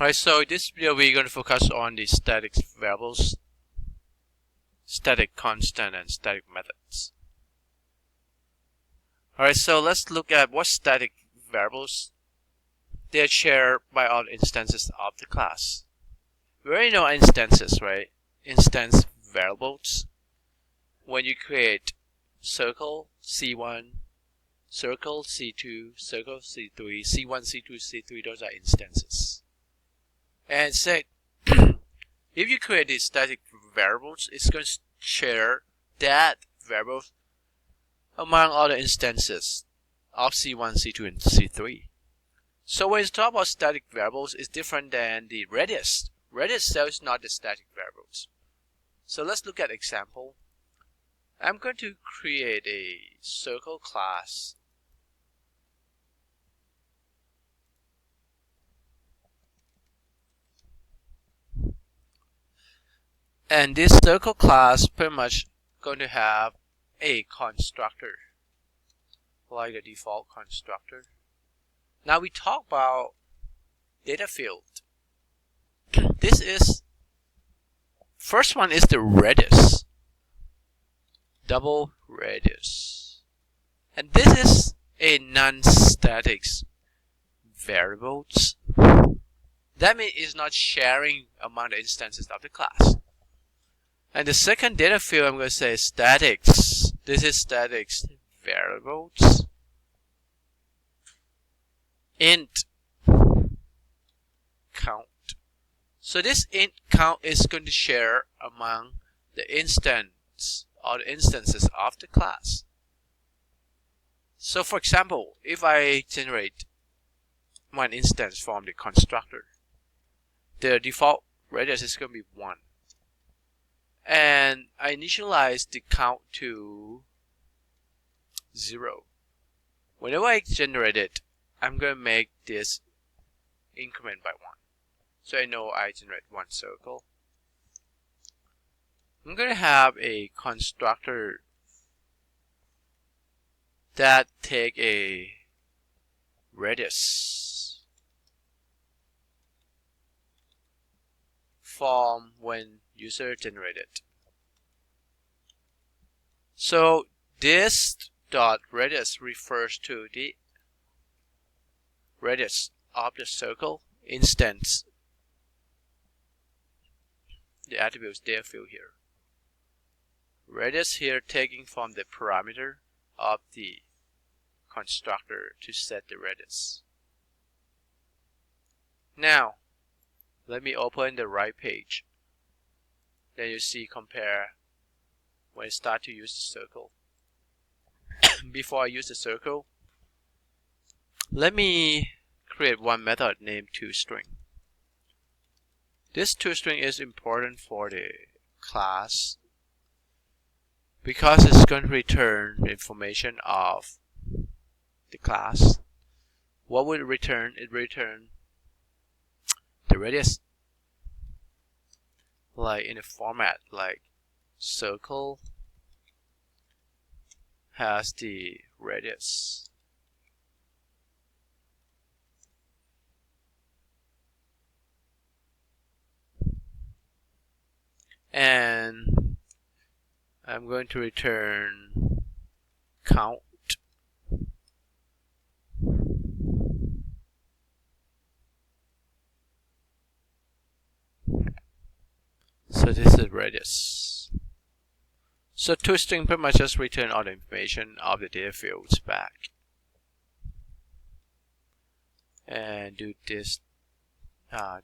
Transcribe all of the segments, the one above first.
Alright, so this video we're going to focus on the static variables, static constant, and static methods. Alright, so let's look at what static variables. They are shared by all instances of the class. We already know instances, right? Instance variables. When you create circle C1, circle C2, circle C3, C1, C2, C3, those are instances. And say, if you create these static variables, it's going to share that variable among all the instances of C1, C2, and C3. So when you talk about static variables, it's different than the radius. Radius itself is not the static variables. So let's look at example. I'm going to create a circle class. And this circle class pretty much going to have a constructor, like the default constructor. Now we talk about data field. This is, first one is the radius, double radius. And this is a non-static variables. That means it's not sharing among the instances of the class. And the second data field I'm going to say is statics. This is statics variables. Int count. So this int count is going to share among the instance or the instances of the class. So for example, if I generate one instance from the constructor, the default radius is going to be 1. And I initialize the count to 0. Whenever I generate it, I'm going to make this increment by 1. So I know I generate one circle. I'm going to have a constructor that take a radius from when user generated. So this dot radius refers to the radius of the circle instance. The attributes data field here. Radius here taking from the parameter of the constructor to set the radius. Now let me open the right page. Then you see compare when I start to use the circle. Before I use the circle, let me create one method named toString. This toString is important for the class because it's going to return information of the class. What will it return? It return the radius, like in a format like circle has the radius. And I'm going to return count. So this is radius. So toString pretty much just return all the information of the data fields back. And do this,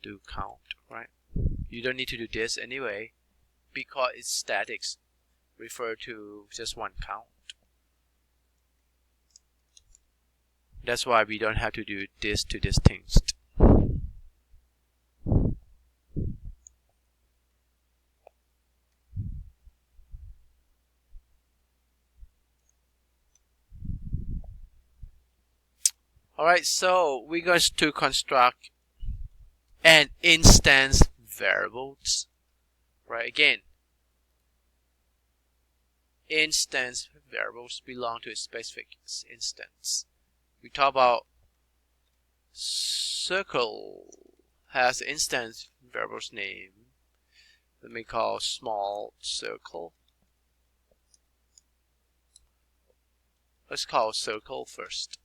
do count, right? You don't need to do this anyway, because it's statics, refer to just one count. That's why we don't have to do this to this things. Alright, so we're going to construct an instance variables. Right, again, instance variables belong to a specific instance. We talk about circle has the instance variable's name. Let me call small circle. Let's call circle first.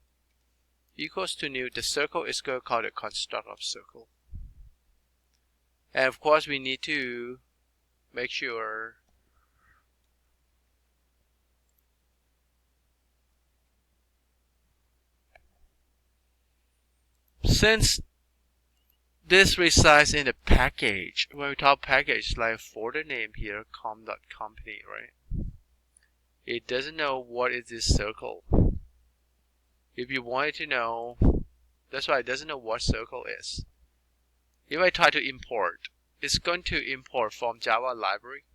Equals to new. The circle is going to call the construct of circle. And of course, we need to make sure since this resides in the package, when we talk package, like folder name here, com.company, right? It doesn't know what is this circle. If you wanted to know, that's why it doesn't know what circle is. If I try to import, it's going to import from Java library.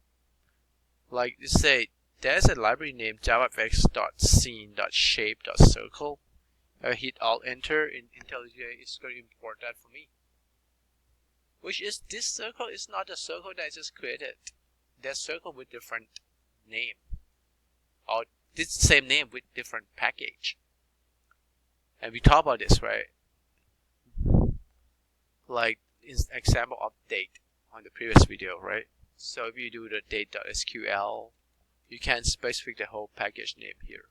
Like you say, there's a library named javafx.scene.shape.circle. I hit Alt Enter in IntelliJ, it's going to import that for me. Which is this circle is not the circle that I just created. That circle with different name, or this same name with different package. And we talk about this, right? Like in example of date on the previous video, right? So if you do the date.sql, you can specify the whole package name here.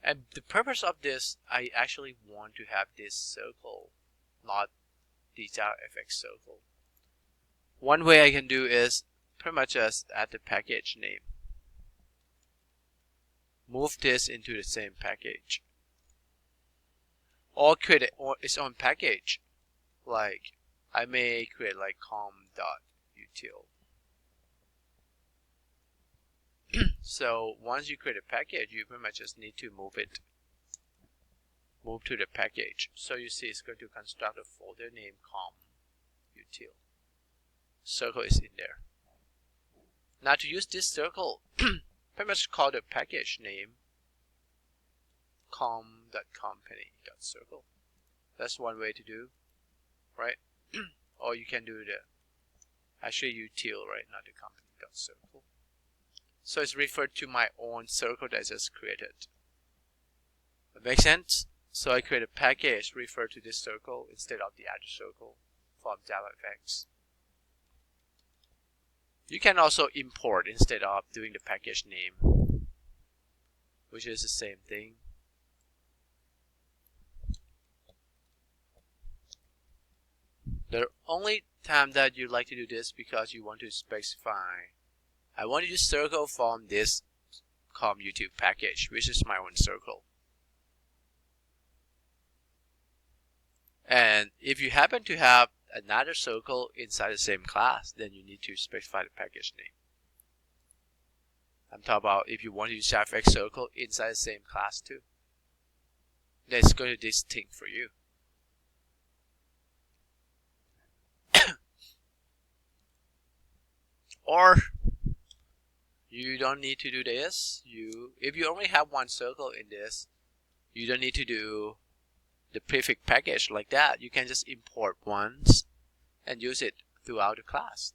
And the purpose of this, I actually want to have this circle, not the JavaFX circle. One way I can do is pretty much just add the package name. Move this into the same package. Or create its own package. Like, I may create like com.util. So once you create a package, you pretty much just need to move to the package. So you see it's going to construct a folder named com.util. Circle is in there. Now to use this circle, pretty much call the package name com.company.circle. That's one way to do, right? Or you can do the actually util, right? Not the company.circle. So it's referred to my own circle that I just created. That makes sense? So I create a package refer to this circle instead of the other circle from JavaFX. You can also import instead of doing the package name, which is the same thing. The only time that you like to do this because you want to specify, I want to use circle from this com.util package, which is my own circle. And if you happen to have another circle inside the same class, then you need to specify the package name. I'm talking about if you want to use JavaFX circle inside the same class too. Then it's going to be distinct for you. Or you don't need to do this. If you only have one circle in this, you don't need to do the prefix package like that. You can just import once and use it throughout the class.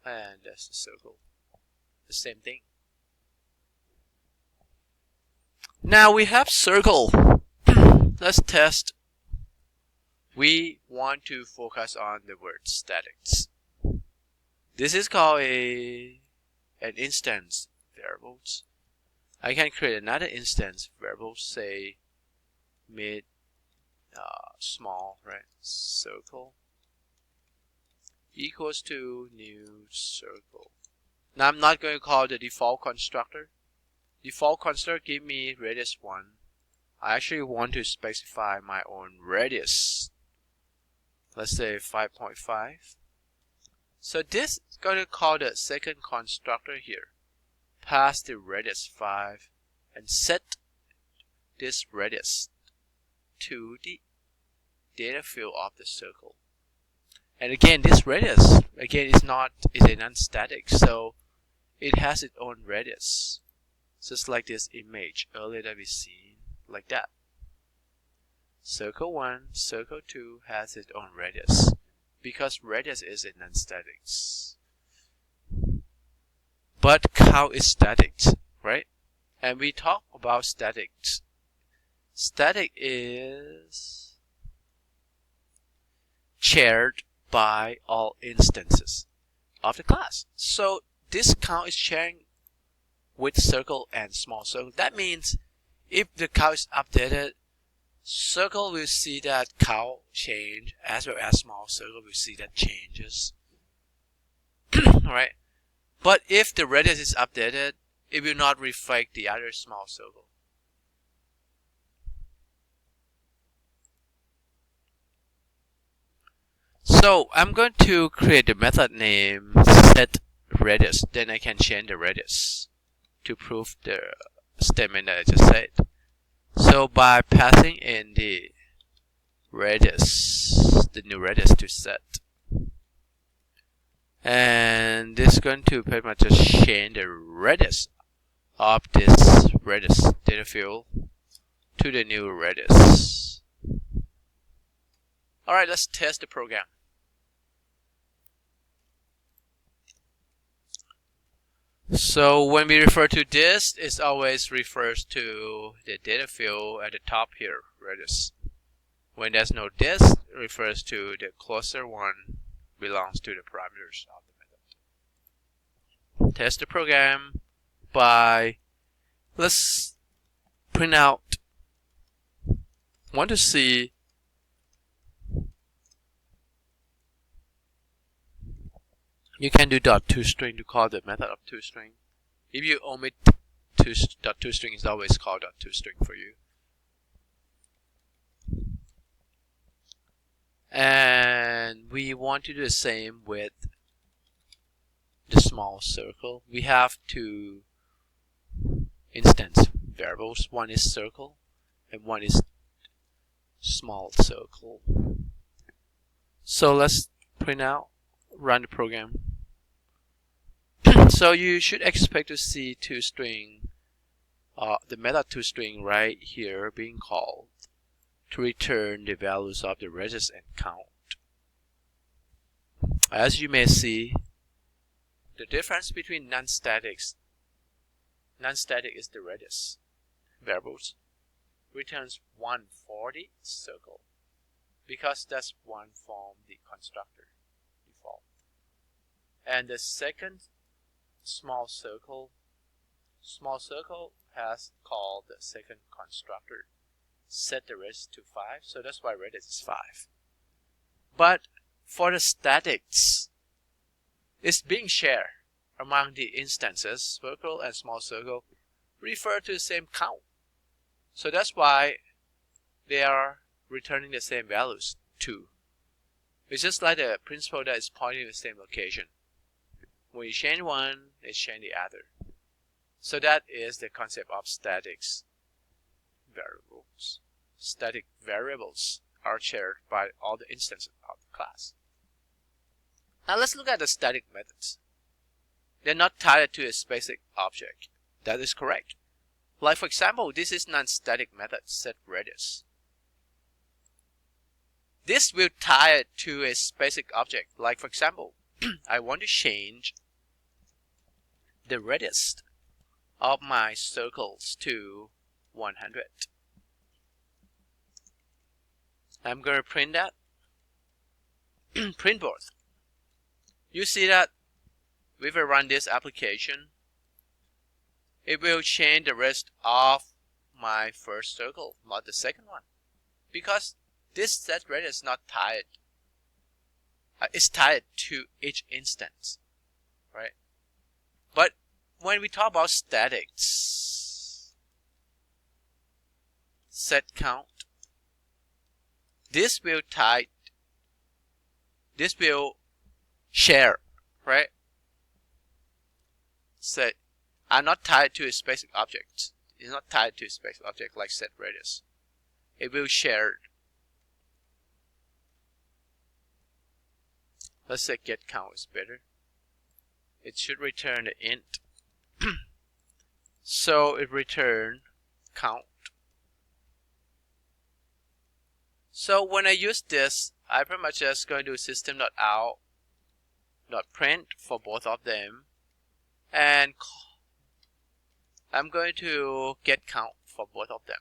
And that's the circle. The same thing. Now we have circle. Let's test. We want to focus on the word statics. This is called an instance variables. I can create another instance variable, say mid small, right? Circle equals to new circle. Now I'm not going to call the default constructor. Default constructor give me radius 1. I actually want to specify my own radius. Let's say 5.5. So this is going to call the second constructor here. Pass the radius 5 and set this radius to the data field of the circle. And again, this radius again is a non-static, so it has its own radius, just like this image earlier that we seen, like that. Circle 1, circle 2 has its own radius because radius is a non-static. But count is static, right? And we talk about statics Static is shared by all instances of the class. So this count is sharing with circle and small circle. That means if the count is updated, circle will see that count change, as well as small circle will see that changes. Alright. But if the radius is updated, it will not reflect the other small circle. So I'm going to create the method name setRadius. Then I can change the radius to prove the statement that I just said. So by passing in the radius, the new radius to set, and this is going to pretty much just change the radius of this radius data field to the new radius. Alright, let's test the program. So when we refer to this, it always refers to the data field at the top here, radius. When there's no this, it refers to the closer one belongs to the parameters of the method. Test the program by, let's print out, want to see you can do .toString to call the method of toString. If you omit .toString, is always called .toString for you. And we want to do the same with the small circle. We have two instance variables. One is circle and one is small circle. So let's print out, run the program. So you should expect to see toString, the method toString right here being called to return the values of the radius and count. As you may see, the difference between non-static is the radius variables, returns 140 circle, because that's one from the constructor default. And the second small circle has called the second constructor, set the radius to 5, so that's why radius is 5. But for the statics, it's being shared among the instances. Circle and small circle refer to the same count, so that's why they are returning the same values, 2. It's just like the principle that is pointing to the same location. When you change one, it changes the other. So that is the concept of statics variables. Static variables are shared by all the instances of the class. Now let's look at the static methods. They're not tied to a specific object. That is correct. Like for example, this is non-static method setRadius. This will tie it to a specific object. Like for example, I want to change the radius of my circles to 100. I'm going to print that. Print both. You see that if I run this application, it will change the rest of my first circle, not the second one, because this set radius is not tied. It's tied to each instance, right? But when we talk about statics, set count, this will share, right? So are not tied to a specific object. It's not tied to a specific object like setRadius. It will share. Let's say get count is better. It should return the int. So it return count. So when I use this, I pretty much just going to do system.out.print for both of them, and I'm going to get count for both of them.